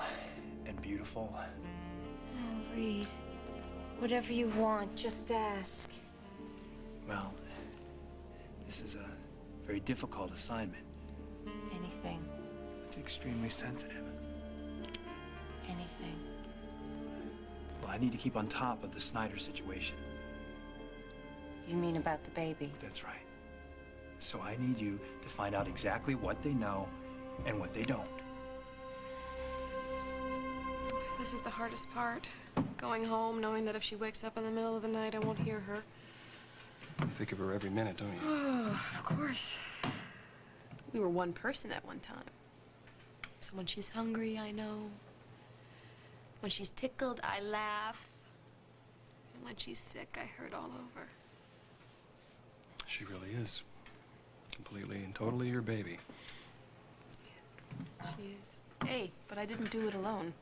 and beautiful. Oh, Reed. Whatever you want, just ask. Well, this is a very difficult assignment. Anything. It's extremely sensitive. Anything. Look, I need to keep on top of the Snyder situation. You mean about the baby? That's right. So I need you to find out exactly what they know and what they don't. This is the hardest part. Going home, knowing that if she wakes up in the middle of the night, I won't hear her. You think of her every minute, don't you? Oh, of course. We were one person at one time. So when she's hungry, I know. When she's tickled, I laugh. And when she's sick, I hurt all over. She really is. Completely and totally your baby. Yes, she is. Hey, but I didn't do it alone.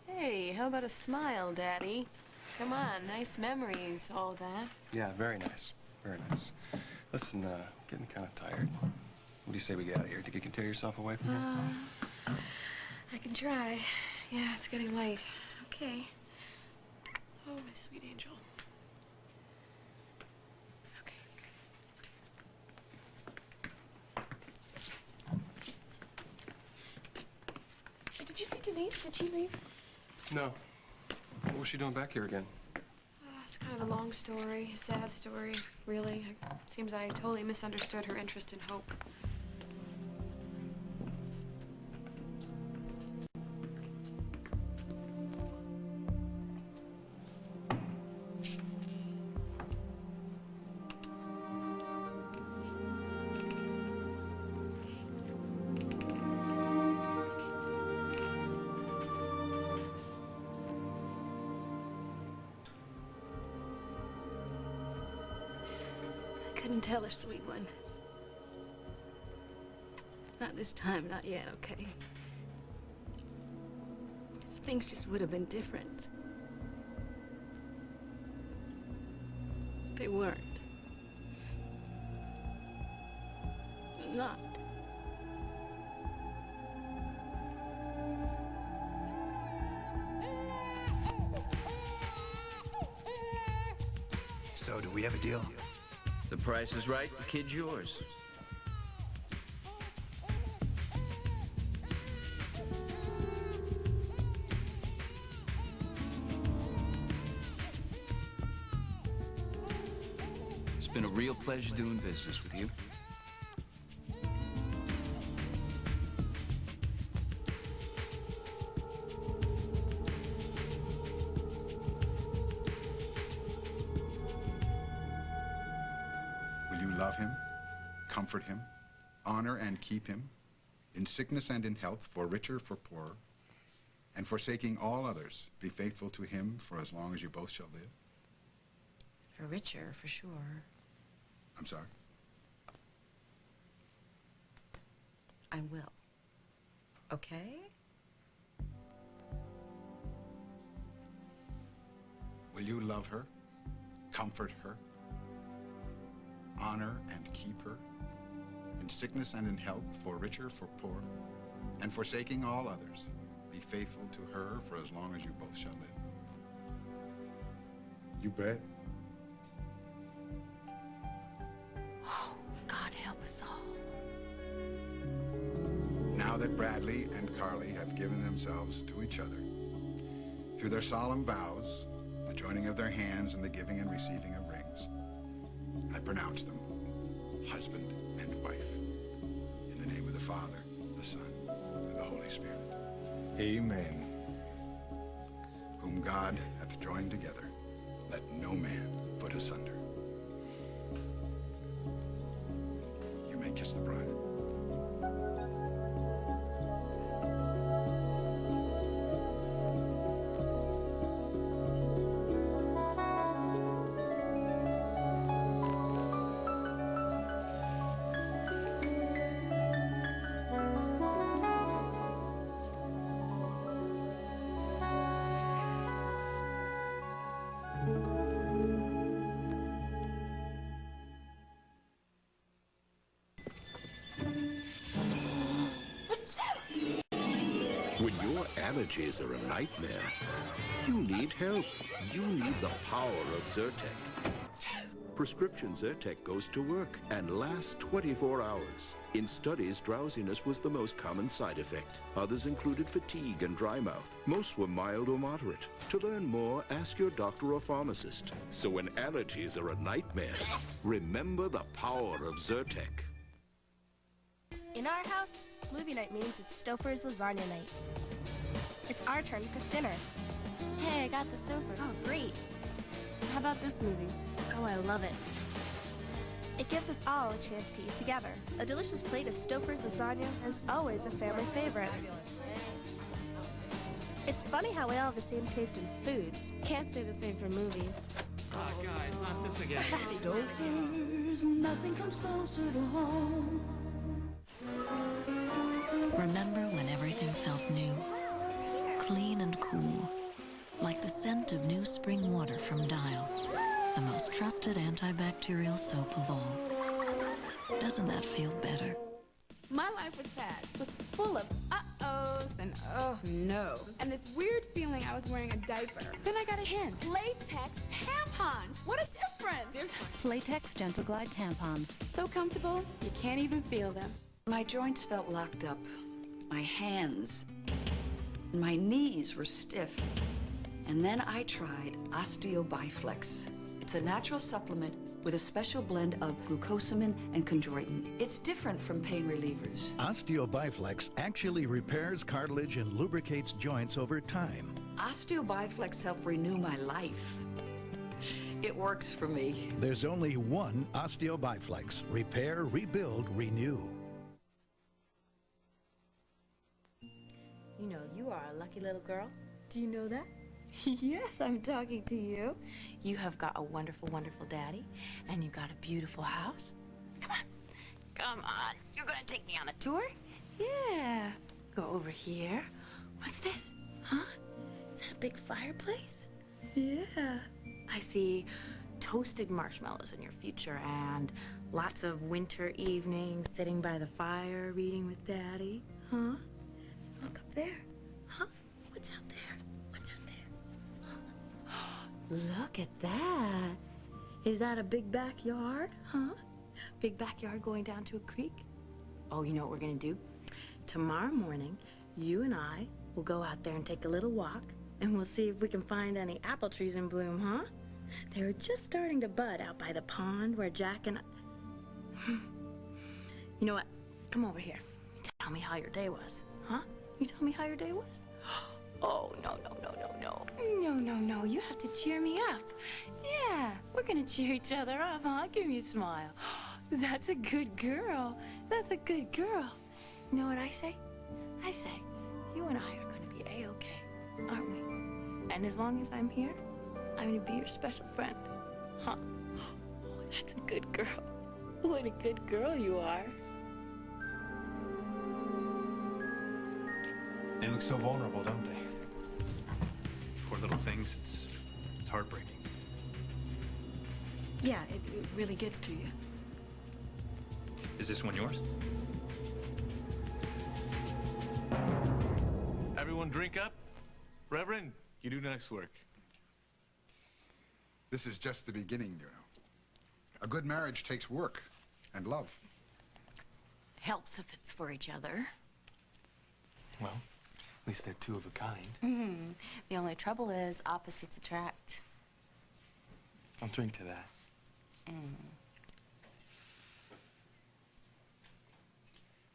Hey, how about a smile, Daddy? Come on, nice memories, all that. Yeah, very nice. Very nice. Listen, getting kind of tired. What do you say we get out of here? Think you can tear yourself away from here? I can try. Yeah, it's getting late. Okay. Oh, my sweet angel. Did you see Denise? Did she leave? No. What was she doing back here again? It's kind of a long story, a sad story, really. Seems I totally misunderstood her interest in Hope. Couldn't tell her, sweet one. Not this time, not yet, okay? If things just would have been different. They weren't. Not. So, do we have a deal? The price is right, the kid's yours. It's been a real pleasure doing business with you. Love him, comfort him, honor and keep him, in sickness and in health, for richer, for poorer, and forsaking all others, be faithful to him for as long as you both shall live? For richer, for sure. I'm sorry? I will. Okay? Will you love her, comfort her, honor and keep her, in sickness and in health, for richer, for poor, and forsaking all others, be faithful to her for as long as you both shall live? You bet. Oh, God help us all. Now that Bradley and Carly have given themselves to each other, through their solemn vows, the joining of their hands and the giving and receiving of rings, I pronounce them husband and wife. In the name of the Father, the Son, and the Holy Spirit. Amen. Whom God hath joined together, let no man put asunder. You may kiss the bride. When your allergies are a nightmare, you need help. You need the power of Zyrtec. Prescription Zyrtec goes to work and lasts 24 hours. In studies, drowsiness was the most common side effect. Others included fatigue and dry mouth. Most were mild or moderate. To learn more, ask your doctor or pharmacist. So when allergies are a nightmare, remember the power of Zyrtec. In our house, movie night means it's Stouffer's lasagna night. It's our turn to cook dinner. Hey, I got the Stouffer's. Oh, great. How about this movie? Oh, I love it. It gives us all a chance to eat together. A delicious plate of Stouffer's lasagna is always a family favorite. It's funny how we all have the same taste in foods. Can't say the same for movies. Oh, guys, not this again. Stouffer's, nothing comes closer to home. Remember when everything felt new? Clean and cool. Like the scent of new spring water from Dial. The most trusted antibacterial soap of all. Doesn't that feel better? My life with Taz was full of uh-ohs and oh no. And this weird feeling I was wearing a diaper. Then I got a hint. Latex tampons. What a difference. Latex Gentle Glide tampons. So comfortable, you can't even feel them. My joints felt locked up. My hands. My knees were stiff. And then I tried Osteobiflex. It's a natural supplement with a special blend of glucosamine and chondroitin. It's different from pain relievers. Osteobiflex actually repairs cartilage and lubricates joints over time. Osteobiflex helped renew my life. It works for me. There's only one Osteobiflex. Repair, rebuild, renew. You know, you are a lucky little girl. Do you know that? Yes, I'm talking to you. You have got a wonderful, wonderful daddy, and you've got a beautiful house. Come on. Come on. You're gonna take me on a tour? Yeah. Go over here. What's this? Huh? Is that a big fireplace? Yeah. I see toasted marshmallows in your future and lots of winter evenings sitting by the fire reading with Daddy. Huh? Look up there. Huh? What's out there? Look at that. Is that a big backyard, huh? Big backyard going down to a creek? Oh, you know what we're gonna do? Tomorrow morning, you and I will go out there and take a little walk, and we'll see if we can find any apple trees in bloom, huh? They were just starting to bud out by the pond where Jack and I... You know what? Come over here. Tell me how your day was, huh? You tell me how your day was? Oh, no. No, you have to cheer me up. Yeah, we're gonna cheer each other up, huh? Give me a smile. That's a good girl. That's a good girl. You know what I say? I say, you and I are gonna be A-okay, aren't we? And as long as I'm here, I'm gonna be your special friend. Huh? Oh, that's a good girl. What a good girl you are. They look so vulnerable, don't they? Poor little things, it's heartbreaking. Yeah, it really gets to you. Is this one yours? Everyone drink up. Reverend, you do nice work. This is just the beginning, you know. A good marriage takes work and love. Helps if it's for each other. Well, at least they're two of a kind. Mm-hmm. The only trouble is opposites attract. I'll drink to that.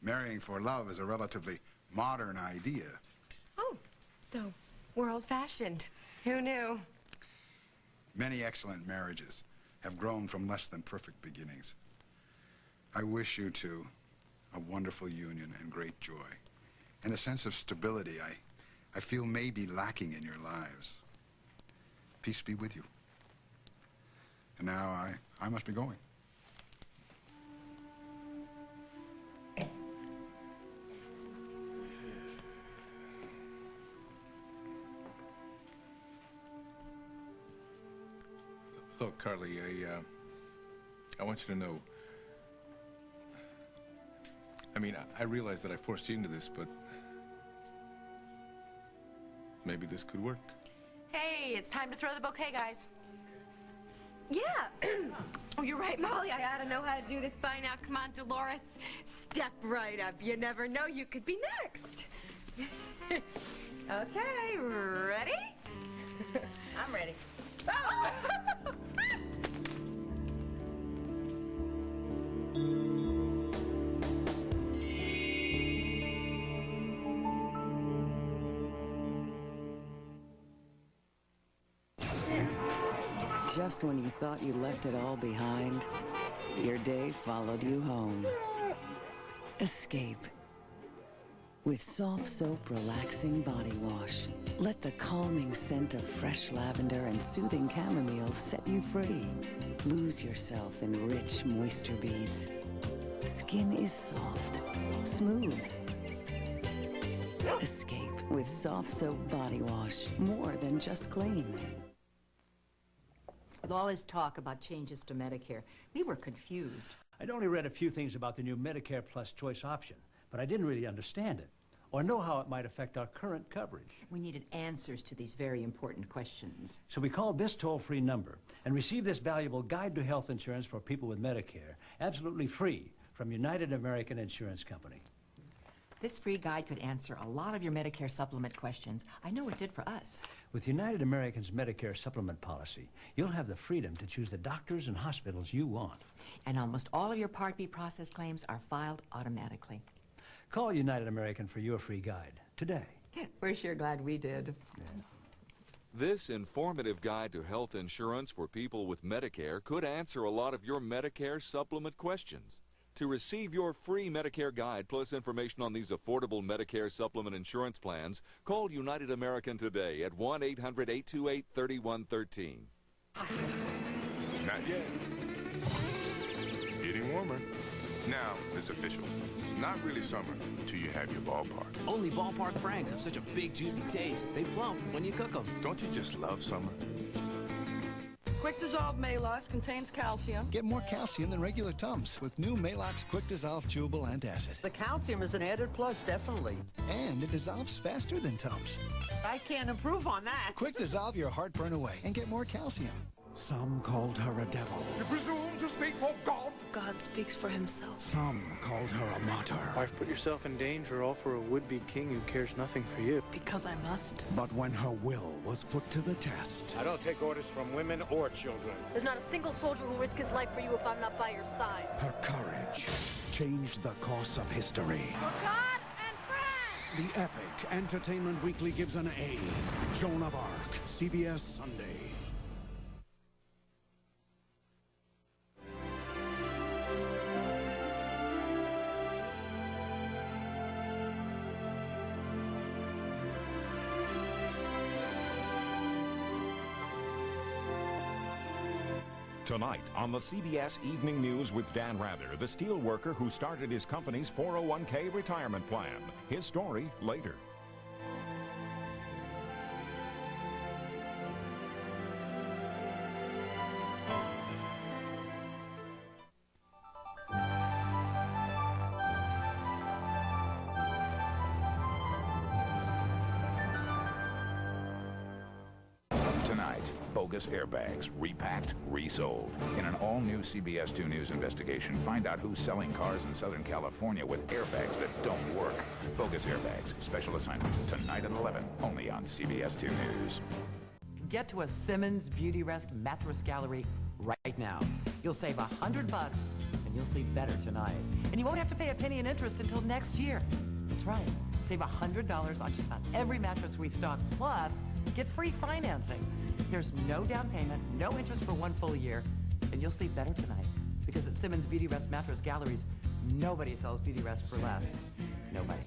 Marrying for love is a relatively modern idea. Oh, so we're old-fashioned. Who knew? Many excellent marriages have grown from less than perfect beginnings. I wish you two a wonderful union and great joy, and a sense of stability I feel may be lacking in your lives. Peace be with you. And now I must be going. Look, Carly, I want you to know, I mean, I realize that I forced you into this, but maybe this could work. Hey, it's time to throw the bouquet, guys. Yeah. Oh, you're right, Molly. I ought to know how to do this by now. Come on, Dolores. Step right up. You never know. You could be next. Okay, ready? I'm ready. Oh! Just when you thought you left it all behind, your day followed you home. Escape. With soft soap relaxing body wash. Let the calming scent of fresh lavender and soothing chamomile set you free. Lose yourself in rich moisture beads. Skin is soft, smooth. Escape with soft soap body wash. More than just clean. With all this talk about changes to Medicare, we were confused. I'd only read a few things about the new Medicare Plus choice option, but I didn't really understand it or know how it might affect our current coverage. We needed answers to these very important questions. So we called this toll-free number and received this valuable guide to health insurance for people with Medicare, absolutely free, from United American Insurance Company. This free guide could answer a lot of your Medicare supplement questions. I know it did for us. With United American's Medicare supplement policy, you'll have the freedom to choose the doctors and hospitals you want. And almost all of your Part B process claims are filed automatically. Call United American for your free guide today. We're sure glad we did. Yeah. This informative guide to health insurance for people with Medicare could answer a lot of your Medicare supplement questions. To receive your free Medicare guide plus information on these affordable Medicare supplement insurance plans, call United American today at 1-800-828-3113. Not yet. Getting warmer. Now it's official. It's not really summer until you have your ballpark. Only ballpark Franks have such a big, juicy taste. They plump when you cook them. Don't you just love summer? Quick Dissolve Maalox contains calcium. Get more calcium than regular Tums with new Maalox Quick Dissolve Chewable Antacid. The calcium is an added plus, definitely. And it dissolves faster than Tums. I can't improve on that. Quick Dissolve your heartburn away and get more calcium. Some called her a devil. You presume to speak for God? God speaks for himself. Some called her a martyr. Wife, put yourself in danger, all for a would-be king who cares nothing for you. Because I must. But when her will was put to the test... I don't take orders from women or children. There's not a single soldier who'll risk his life for you if I'm not by your side. Her courage changed the course of history. For God and friends! The Epic Entertainment Weekly gives an A. Joan of Arc, CBS Sunday. Tonight on the CBS Evening News with Dan Rather, the steel worker who started his company's 401k retirement plan. His story later. Tonight, bogus airbags, repacked, resold. In an all-new CBS 2 News investigation, find out who's selling cars in Southern California with airbags that don't work. Bogus airbags, special assignment, tonight at 11, only on CBS 2 News. Get to a Simmons Beauty Rest Mattress Gallery right now. You'll save $100 and you'll sleep better tonight. And you won't have to pay a penny in interest until next year. That's right. Save $100 on just about every mattress we stock, plus get free financing. There's no down payment, no interest for 1 full year, and you'll sleep better tonight. Because at Simmons Beauty Rest Mattress Galleries, nobody sells Beauty Rest for less. Nobody.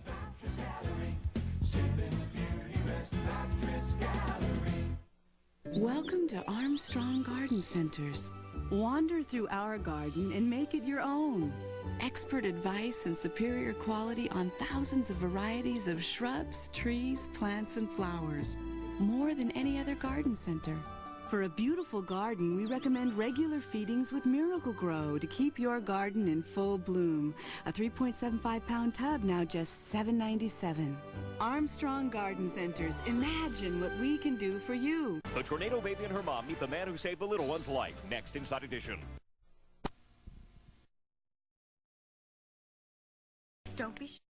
Welcome to Armstrong Garden Centers. Wander through our garden and make it your own. Expert advice and superior quality on thousands of varieties of shrubs, trees, plants, and flowers. More than any other garden center. For a beautiful garden, we recommend regular feedings with Miracle Grow to keep your garden in full bloom. A 3.75-pound tub, now just $7.97. Armstrong Garden Centers. Imagine what we can do for you. The tornado baby and her mom meet the man who saved the little one's life. Next Inside Edition. Don't be shy.